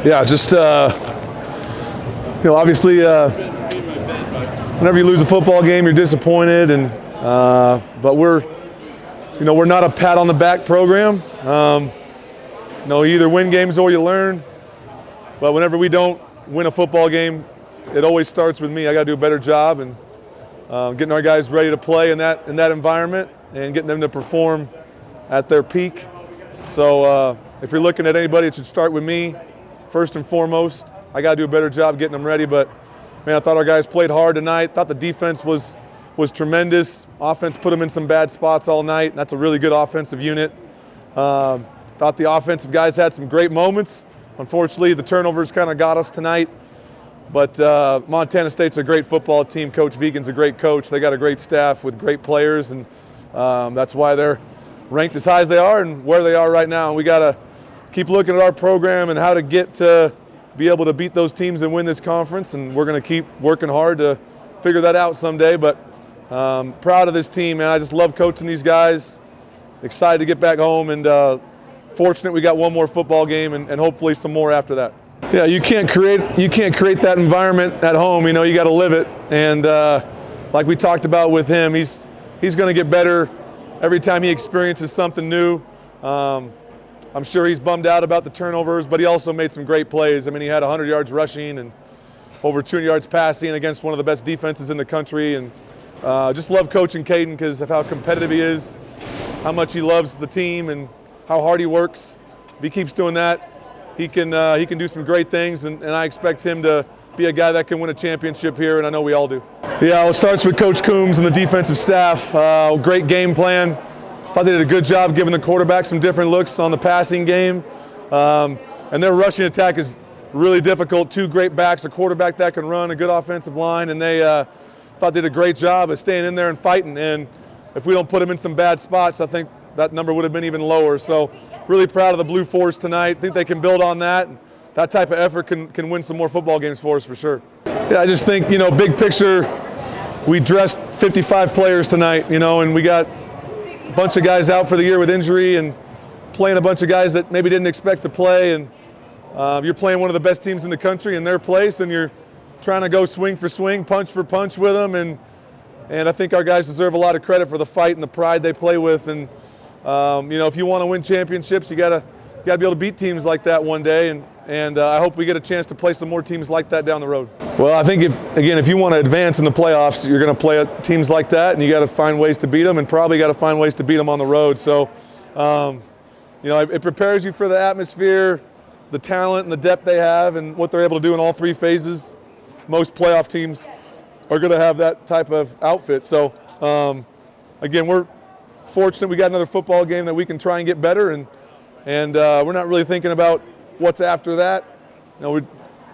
Yeah, just obviously, whenever you lose a football game, you're disappointed, and but we're not a pat on the back program. You either win games or you learn. But whenever we don't win a football game, it always starts with me. I got to do a better job and getting our guys ready to play in that environment and getting them to perform at their peak. So if you're looking at anybody, it should start with me first and foremost. I got to do a better job getting them ready. But man, I thought our guys played hard tonight. Thought the defense was tremendous. Offense put them in some bad spots all night. That's a really good offensive unit. Thought the offensive guys had some great moments. Unfortunately, the turnovers kind of got us tonight. But Montana State's a great football team. Coach Vigen's a great coach. They got a great staff with great players, and that's why they're ranked as high as they are and where they are right now. And we got to keep looking at our program and how to get to be able to beat those teams and win this conference. And we're going to keep working hard to figure that out someday. But proud of this team, man. I just love coaching these guys. Excited to get back home, and fortunate we got one more football game and hopefully some more after that. Yeah, you can't create that environment at home. You got to live it. And like we talked about with him, he's going to get better every time he experiences something new. I'm sure he's bummed out about the turnovers, but he also made some great plays. I mean, he had 100 yards rushing and over 200 yards passing against one of the best defenses in the country. And just love coaching Caden because of how competitive he is, how much he loves the team, and how hard he works. If he keeps doing that, he can do some great things, and I expect him to be a guy that can win a championship here, and I know we all do. Yeah, it starts with Coach Coombs and the defensive staff. Great game plan. Thought they did a good job giving the quarterback some different looks on the passing game. And their rushing attack is really difficult. Two great backs, a quarterback that can run, a good offensive line, and they thought they did a great job of staying in there and fighting. And if we don't put them in some bad spots, I think that number would have been even lower. So really proud of the Blue Force tonight. I think they can build on that. That type of effort can win some more football games for us for sure. Yeah, I just think, big picture, we dressed 55 players tonight, and we got a bunch of guys out for the year with injury and playing a bunch of guys that maybe didn't expect to play. And you're playing one of the best teams in the country in their place, and you're trying to go swing for swing, punch for punch with them. And I think our guys deserve a lot of credit for the fight and the pride they play with. And if you want to win championships, you gotta be able to beat teams like that one day. And I hope we get a chance to play some more teams like that down the road. Well, I think if you want to advance in the playoffs, you're going to play teams like that, and you got to find ways to beat them, and probably got to find ways to beat them on the road. So, it prepares you for the atmosphere, the talent, and the depth they have, and what they're able to do in all three phases. Most playoff teams are going to have that type of outfit. So, again, we're fortunate we got another football game that we can try and get better, and we're not really thinking about what's after that. We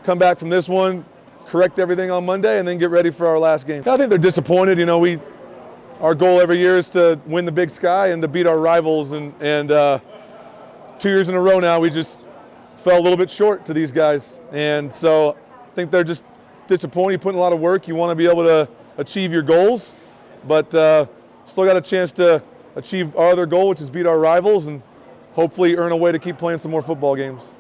come back from this one, correct everything on Monday, and then get ready for our last game. I think they're disappointed. Our goal every year is to win the Big Sky and to beat our rivals, and 2 years in a row now we just fell a little bit short to these guys, and so I think they're just disappointed. You put in a lot of work. You want to be able to achieve your goals, but still got a chance to achieve our other goal, which is beat our rivals and hopefully earn a way to keep playing some more football games.